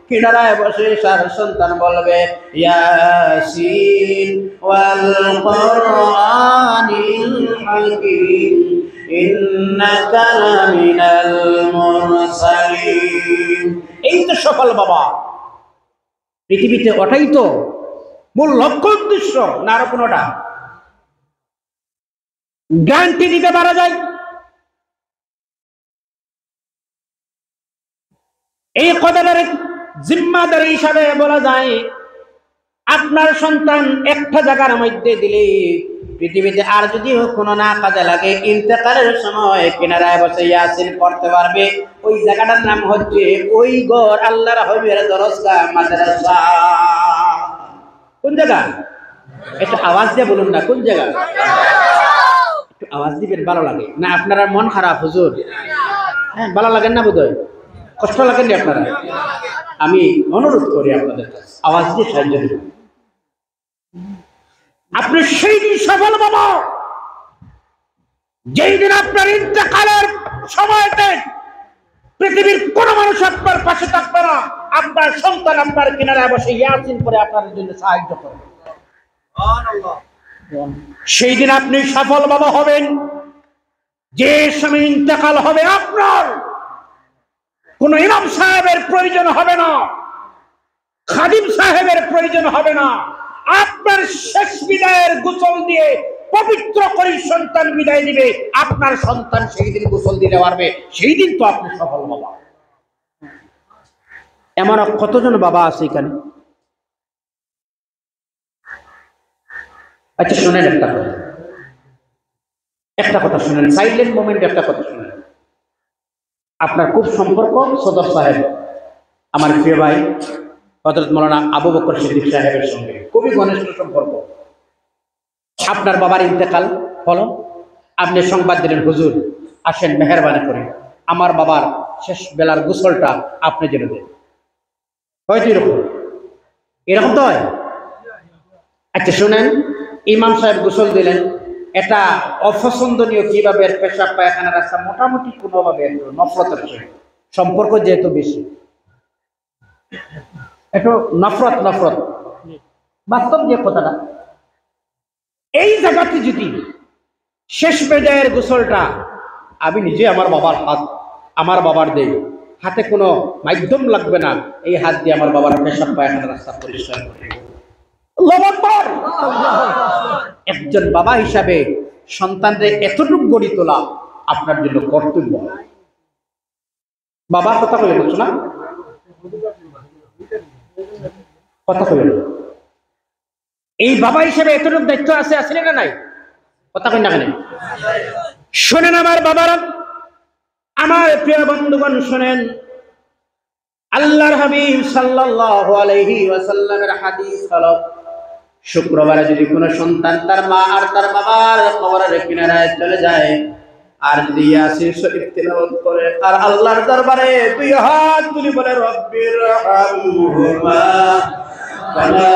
কিনারায় বসে তার সন্তান বলবে, ইয়াসিন ওয়াল কুরআনিল হাকীম ইন্নাকা লামিনাল মুরসালিন। এই তো সফল বাবা। পৃথিবীতে ওটাই তো মূল লক্ষ্য উদ্দেশ্য, না আরো কোনোটা? গ্যারান্টি দিতে পারা যায়? এই কদরের জিম্মাদার হিসাবে বলা যায়, আপনার সন্তান একটা জায়গার মধ্যে দিলে পৃথিবীতে আর যদি কোনো না কাজে লাগে, ইন্তেকালের সময় কিনারায় বসে ইয়াসিন পড়তে পারবে। ওই জায়গাটার নাম হচ্ছে ওই ঘর আল্লাহর হাবিবের দরজা মাদ্রাসা। কোন জায়গা? একটা আওয়াজ দিয়ে বলুন না, কোন জায়গা? আওয়াজ দিবেন, ভালো লাগে না? আপনারা মন খারাপ হুজুর? হ্যাঁ, ভালো লাগেন না বোধহয়? কষ্ট লাগেন না আপনারা? আমি অনুরোধ করি আপনাদের কাছে আওয়াজ দিয়ে সাহায্য করুন। আপনি সেই দিন সফল বাবা যেই দিন আপনার ইন্তেকালের সময়তে পৃথিবীর কোন মানুষ আপনার পাশে থাকবে না, আপনার সন্তান আপনার কিনারে বসে ইয়াসিন করে আপনার জন্য সাহায্য করবে। সেই দিন আপনি সফল বাবা হবেন যে সময় ইন্তেকাল হবে আপনার কোন ইমাম সাহেবের প্রয়োজন হবে না, খাদিম সাহেবের প্রয়োজন হবে না। আপনার শেষ বিদায়ের গোসল দিয়ে পবিত্র করে সন্তান বিদায় দিবে, আপনার সন্তান সেই দিন গোসল দিতে পারবে। সেই দিন তো আপনি সফল বাবা। এমন কতজন বাবা আছে এখানে? আচ্ছা শুনেন একটা কথা শুনেন, সাইলেন্ট মোমেন্ট একটা কথা শুনেন। আপনার খুব সম্পর্ক সদর সাহেব, আমার প্রিয় ভাই হযরত মাওলানা আবু বকর সিদ্দিক সাহেবের সঙ্গে খুবই ঘনিষ্ঠ সম্পর্ক। আপনার বাবার ইন্তেকাল হলো, আপনি সংবাদ দিলেন হুজুর আসেন মেহেরবানি করে আমার বাবার শেষ বেলার গোসলটা আপনি জেনে দেন। হয়তো এরকম তো হয়। আচ্ছা শুনেন, ইমাম সাহেব গোসল দিলেন, এটা অপছন্দনীয় কিভাবে পেশাব পায়খানা রাস্তা মোটামুটি কোনোভাবে নফরতের সম্পর্ক যেহেতু বেশি, একটু নফরত বাস্তব যে কথাটা, এই জায়গাতে যদি শেষ পর্যায়ের গোসলটা আমি নিজে আমার বাবার হাত আমার বাবার দেই, হাতে কোনো মাধ্যম লাগবে না, এই হাত দিয়ে আমার বাবার পেশাব পায়খানা রাস্তা পরিষ্কার করে একজন বাবা হিসাবে সন্তানদের এতটুকু গড়ি তোলা আপনার জন্য কর্তব্য। বাবার কথা বলে বলছো না, কথা বলে এই বাবা হিসেবে এতটুকু দায়িত্ব আছে, আসলে না নাই? কথা কই না কেন? শোনেন আমার বাবারা, আমার প্রিয় বন্ধুগণ শোনেন, আল্লাহর হাবিব সাল্লাল্লাহু আলাইহি ওয়াসাল্লামের হাদিস হলো, শুক্রবারে যদি কোনো সন্তান তার মা আর তার বাবার কবরের কিনারায় চলে যায় আর যদি ইয়াসিন শরীফ তিলাওয়াত করে আর আল্লাহর দরবারে দুই হাত তুলে বলে রব্বির রহমহুমা কামা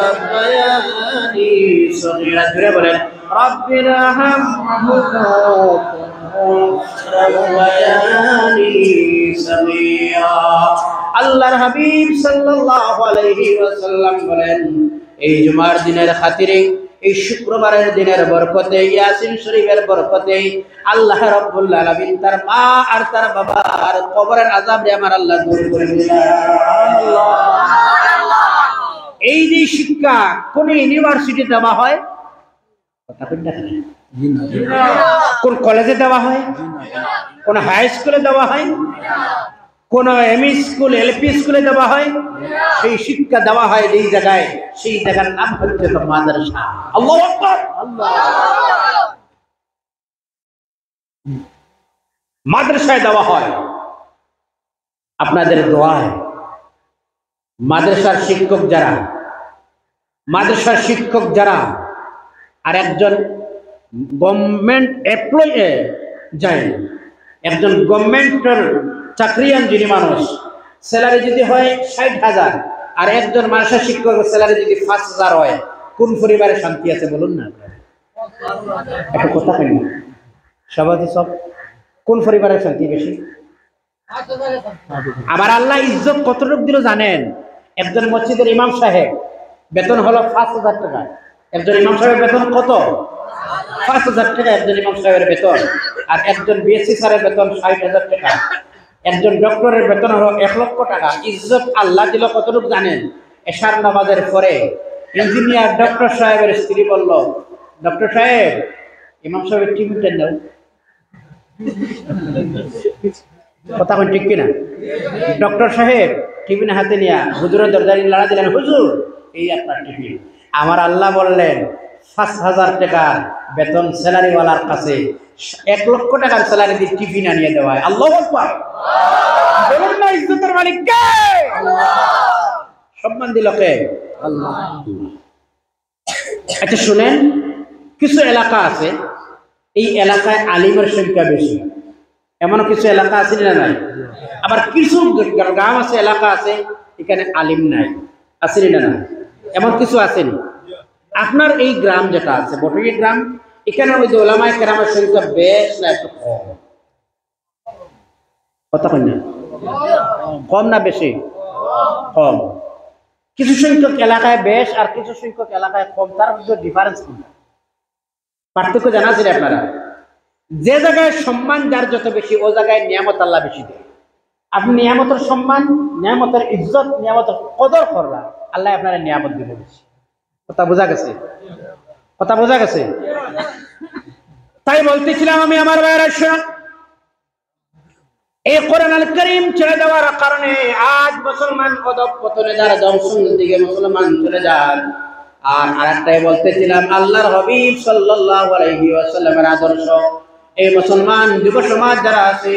রাব্বায়ানি সগীরা, জুড়ে বলেন রব্বির রহমহুমা কামা রাব্বায়ানি সগীরা। আল্লাহর হাবিব সাল্লাল্লাহু আলাইহি ওয়াসাল্লাম বলেন, এই জুমার দিনের খাতিরে, এই শুক্রবারের দিনের বরকতে, ইয়াসিন শরীফের বরকতে আল্লাহ রাব্বুল আলামিন তার মা আর তার বাবার কবরের আযাবরে আমার আল্লাহ দূর করে দিলেন। এই যে শিক্ষা কোন ইউনিভার্সিটি দেওয়া হয়? কোন কলেজে দেওয়া হয়? কোন হাই স্কুলে দেওয়া হয়? কোন এমই স্কুল এলপি স্কুলে দেওয়া হয়? সেই শিক্ষা দেওয়া হয় যেই জায়গায়, সেই জায়গার নাম হচ্ছে তো মাদ্রাসা। আল্লাহু আকবার। মাদ্রাসায় দেওয়া হয়। আপনাদের দোয়ায় মাদ্রাসার শিক্ষক যারা আর একজন গভর্নমেন্ট এমপ্লয়ি যায়, একজন গভর্নমেন্টের চাকরিয়ান যিনি মানুষ, স্যালারি যদি হয় 60,000 আর একজন মাদ্রাসা শিক্ষকের স্যালারি যদি 5,000 হয়, কোন পরিবারে শান্তি আছে বলুন না? একটা কথা কেন সবাই সব কোন পরিবারের শান্তি বেশি? আমার আল্লাহ ইজ্জত কতটুকু দিল জানেন? একজন মসজিদের ইমাম সাহেব বেতন হলো 5,000 টাকা। একজন ইমাম সাহেবের বেতন কত? 5,000 টাকা একজন ইমাম সাহেবের বেতন। আর একজন বিএসসি স্যারের বেতন 60,000 টাকা। একজন ডক্টরের বেতন হলো 1 লক্ষ টাকা। ইজ্জত আল্লাহ দিল কতটুকু জানেন? এশার নামাজের পরে ইঞ্জিনিয়ার ডক্টর সাহেবের স্ত্রী বলল, ডক্টর সাহেব ইমাম সাহেবের টিফিনটা নাও। কথা কোন ঠিক কিনা? ডক্টর সাহেব টিফিন হাতে নিয়ে হুজুরের দরজায় লাড়া দিলেন, হুজুর এই আপনার টিফিন। আমার আল্লাহ বললেন 5,000 টাকার বেতন স্যালারিওয়ালার কাছে 1 লক্ষ টাকার স্যালারি দিয়ে টিফিন আনিয়ে দেওয়া হয়। আল্লাহু আকবার। বলুন না ইজ্জতের মালিক কে? আল্লাহ। সম্মান দিল কে? আল্লাহ। আচ্ছা শুনেন, কিছু এলাকা আছে, এই এলাকায় আলিমের সংখ্যা বেশি। এমন কিছু এলাকা আছে না নাই? আবার কিছু গ্রাম আছে, এলাকা আছে এখানে আলিম নাই, আছে না না? এমন কিছু আছেন? আপনার এই গ্রাম যেটা আছে বটগী গ্রাম, এখানে ওই যে ওলামায়ে কেরামের সংখ্যা বেশ না একটু কম? কথা কই না? কম না বেশি? কম। কিছু সংখ্যক এলাকায় বেশ আর কিছু সংখ্যক এলাকায় কম, তার মধ্যে ডিফারেন্স কি? পার্থক্য জানা আছে আপনারা? যে জায়গায় সম্মান যার যত বেশি, ও জায়গায় নিয়ামত আল্লাহ বেশি দেয়। আপনি নিয়ামতের সম্মান, নিয়ামতের ইজ্জত, নিয়ামতের কদর করলা, আল্লাহ আপনার নিয়ামত দিবে বেশি। কথা বোঝা গেছে? কথা বোঝা গেছে? তাই বলতেছিলাম আমি আমার ভাইয়েরা, এই কোরআন আল কারীম ছেড়ে দেওয়ার কারণে আজ মুসলমান অধঃপতনে যারা ধ্বংসের দিকে মুসলমান চলে যান। আর আরেকটাই বলতেছিলাম, আল্লাহর হাবিব সাল্লাল্লাহু আলাইহি ওয়াসাল্লামের আদর্শ এই মুসলমান যুব সমাজ যারা আছে,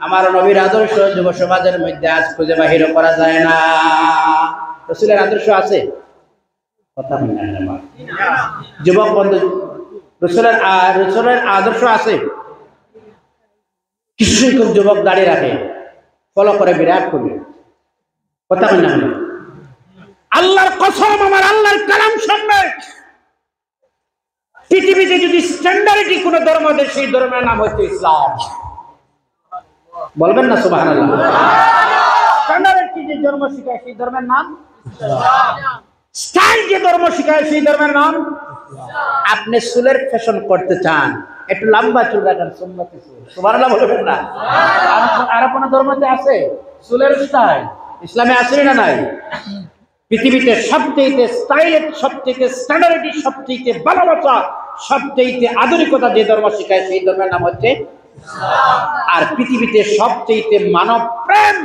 আমার নবীর আদর্শ যুব সমাজের মধ্যে আজ খুঁজে বাহির করা যায় না। রাসূলের আদর্শ আছে? কথা বলেন না যুবক বন্ধু, রাসূলের আদর্শ আছে? কিছু সংখ্যক যুবক দাঁড়িয়ে রাখে, ফলো করে বিরাট করবে। কথা বলেন না? আল্লাহর কসম, আমার আল্লাহর কালাম সামনে, পৃথিবীতে যদি স্ট্যান্ডার্ডি কোন ধর্ম দেয়, সেই ধর্মের নাম হচ্ছে ইসলাম। বলবেন না সুবহানাল্লাহ? স্ট্যান্ডার্ডি যে ধর্ম শিখায় সেই ধর্মের নাম ইসলাম। স্টাইল যে ধর্ম শিখায় সেই ধর্মের নাম ইসলাম। আপনি চুলের ফ্যাশন করতে চান, একটু লম্বা চুল রাখেন, সুন্নতি চুল। সুবহানাল্লাহ বলবেন না? আর কোন ধর্মতে আছে চুলের স্টাইল? ইসলামে আছে না নাই? পৃথিবীতে সবচেয়ে স্টাইলের, সবচেয়ে স্ট্যান্ডার্ডি, সবচেয়ে ভালোবাসা, সবচেয়ে আধুনিকতা যে ধর্ম শিখায় সেই ধর্মের নাম হচ্ছে ইসলাম। আর পৃথিবীতে সবচেয়ে মানব প্রেম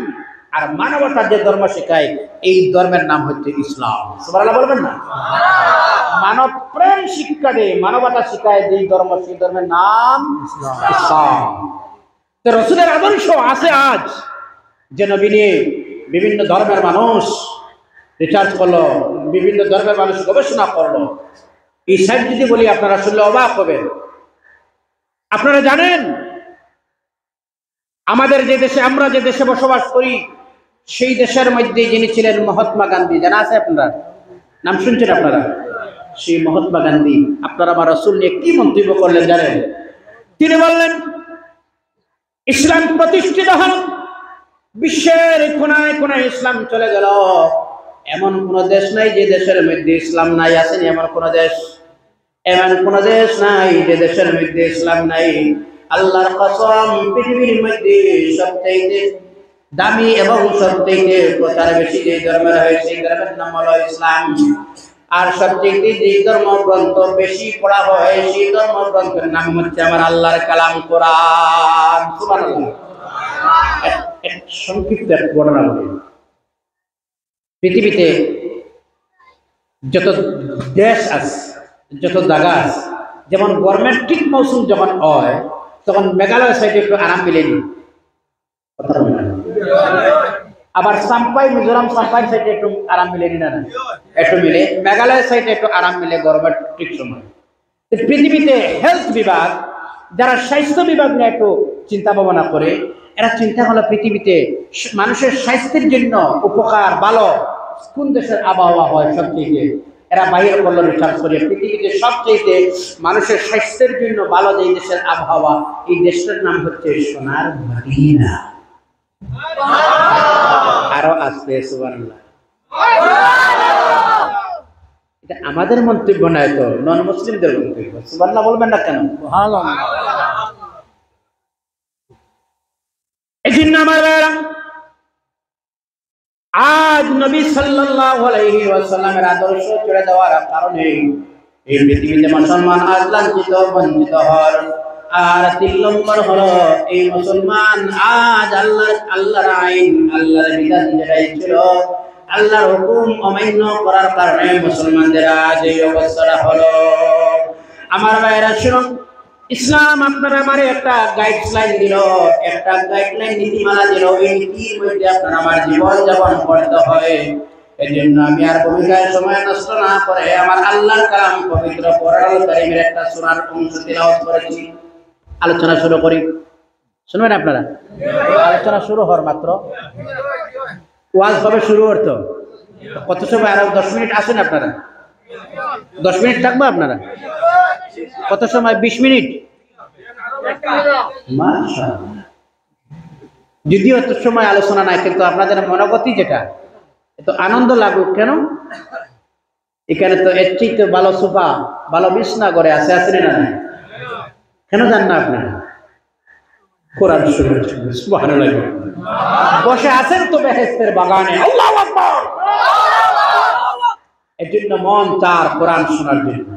আর মানবতার যে ধর্ম শেখায় এই ধর্মের নাম হচ্ছে ইসলাম। সুবহানাল্লাহ বলবেন না? মানব প্রেম শিক্ষা দেয়, মানবতা শিখায় যে ধর্ম, সেই ধর্মের নাম ইসলাম। তো রাসূলের আদর্শ আছে আজ, যে নবী নিয়ে বিভিন্ন ধর্মের মানুষ রিসার্চ করলো, বিভিন্ন ধর্মের মানুষ গবেষণা করলো। এই সাইড যদি বলি আপনারা শুনলে অবাক হবেন। আপনারা জানেন আমাদের যে দেশে, আমরা যে দেশে বসবাস করি, সেই দেশের মধ্যে যিনি ছিলেন মহাত্মা গান্ধী, জানা আছে আপনারা? নাম শুনছেন আপনারা? সেই মহাত্মা গান্ধী আপনারা আমার রাসূল নিয়ে কি মন্তব্য করলেন জানেন? তিনি বললেন, ইসলাম প্রতিষ্ঠিত হল, বিশ্বের কোনায় কোনায় ইসলাম চলে গেল, এমন কোন দেশ নাই যে দেশের মধ্যে ইসলাম নাই। আছেন এমন কোন দেশ? এমন কোন দেশ নাই যে দেশের মধ্যে ইসলাম নাই। আল্লাহর কসম, পৃথিবীর মধ্যে সবচেয়ে দামি এবং সবচেয়ে প্রচার বেশি যে ধর্মের হয় সেই ধর্মের নাম হলো ইসলাম। আর সবচেয়ে যে ধর্মগ্রন্থ বেশি পড়া হয় সেই ধর্মগ্রন্থের নাম হচ্ছে আমার আল্লাহর কালাম কোরআন। সুবহানাল্লাহ। সংক্ষিপ্ত এক ঘটনা বলি। পৃথিবীতে যত দেশ আছে, যত জায়গা আছে, যেমন গভর্নমেন্ট ঠিক মৌসুম যখন হয় তখন মেঘালয় সাইডে একটু আরাম মিলেনি। আবার সাম্পাই, মিজোরাম সাম্পাই সাইডে একটু আরাম মিলেনি না? একটু মিলে। মেঘালয় সাইডে একটু আরাম মিলে গভর্নমেন্ট ঠিক সময়। পৃথিবীতে হেলথ বিভাগ, যারা স্বাস্থ্য বিভাগ নিয়ে একটু চিন্তা ভাবনা করে, এরা চিন্তা হলো পৃথিবীতে মানুষের স্বাস্থ্যের জন্য উপকার ভালো কোন দেশের আবহাওয়া হয় সবচেয়ে, এরা বাইরে করলো রিসার্চ করে পৃথিবীতে সবচেয়ে মানুষের স্বাস্থ্যের জন্য ভালো যে দেশের আবহাওয়া, এই দেশের নাম হচ্ছে সোনার মদিনা। আরো আসবে সুবহানাল্লাহ। এটা আমাদের মন্তব্য নয় তো, নন মুসলিমদের মন্তব্য। সুবহানাল্লাহ বলবেন না কেন? এই জন্য আমার আজ নবী সাল্লাল্লাহু আলাইহি ওয়াসাল্লামের আদর্শ ছেড়ে দেওয়ার কারণে এই পৃথিবীতে মুসলমান আজ লাঞ্ছিত, বঞ্চিত হল। আর ৩ নম্বর হলো এই মুসলমান আজ আল্লাহর আইন, আল্লাহর বিধান যেটাই ছিল, আল্লাহর হুকুম অমান্য করার কারণে মুসলমানদের আজ এই অবস্থাটা হলো। আমার ভাইয়েরা শুনুন, ইসলাম আপনারা আমারে একটা গাইডলাইন দিল, একটা গাইডলাইন নীতিমালা দিল। এই নীতির মধ্যে আপনারা আমার জীবন যাপন করতে হয়। এজন্য আমি আর ভূমিকায় সময় নষ্ট না করে আমার আল্লাহর কালাম পবিত্র কোরআনুল কারীমের একটা সূরার অংশ তিলাওয়াত করেছি। আলোচনা শুরু করি, শুনবেন আপনারা? আলোচনা শুরু হওয়ার মাত্র ওয়াজ হবে শুরু হতো। কত সময়? আরো 10 মিনিট আসেন আপনারা। 10 মিনিট থাকবো আপনারা? কত সময়? 20 মিনিট। মাশাআল্লাহ। যদিও এত সময় আলোচনা নাই, কিন্তু আপনাদের মনোগতি যেটা এত আনন্দ লাগুক কেন? এখানে তো এর চেয়ে ভালো সোফা, ভালো বিছনা করে আছে, আছেন না? কেন জান না আপনারা? কোরআন শুরু সুবহানাল্লাহ। বসে আছেন তো বেহেশতের বাগানে। আল্লাহু আকবার। এজন্য মন চার কোরআন শোনার জন্য।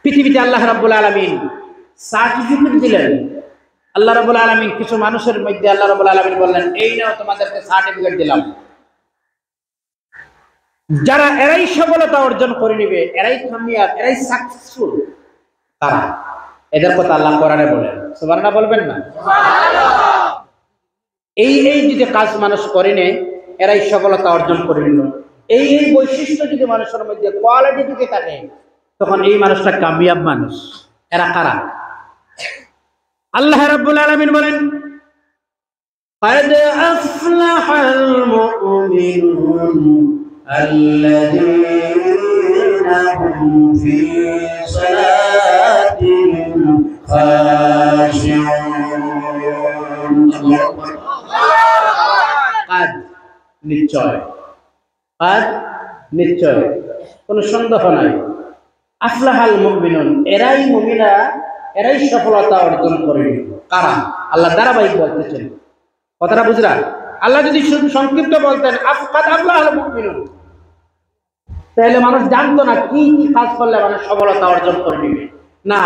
পৃথিবীতে আল্লাহ রাব্বুল আলামিন সার্টিফিকেট দিলেন। আল্লাহ রাব্বুল আলামিন কিছু মানুষের মধ্যে আল্লাহ রাব্বুল আলামিন বললেন, এই নাও তোমাদেরকে সার্টিফিকেট দিলাম, যারা এরাই সফলতা অর্জন করে নেবে, এরাই কামিয়াব, এরাই সাকসেসফুল, তারা। এদের কথা আল্লাহ কোরআনে বলেন। সুবহানাল্লাহ বলবেন না? সুবহানাল্লাহ। এই যদি কাজ মানুষ করে নেয়, এরাই সফলতা অর্জন করে নিল। এই বৈশিষ্ট্য যদি মানুষের মধ্যে কোয়ালিটি যদি থাকে, তখন এই মানুষটা কামিয়াব মানুষ। এরা কারা? আল্লাহ রাব্বুল আলামিন বলেন, قد أفلح المؤمنون الذين هم في صلاتهم خاشعون। قد নিশ্চয়, قد নিশ্চয়, কোনো সন্দেহ নাই। আফলাহাল মুমিনুন, এরাই মুমিনা, এরাই সফলতা অর্জন করে। কারা? আল্লাহ ধারাবাহিক বলতেছেন। কথাটা বুঝরা? আল্লাহ যদি সংক্ষিপ্ত বলতেন কাদ আফলাহাল মুমিনুন, তাহলে মানুষ জানতো না কি কি কাজ করলে মানুষ সফলতা অর্জন করে নেবে। না।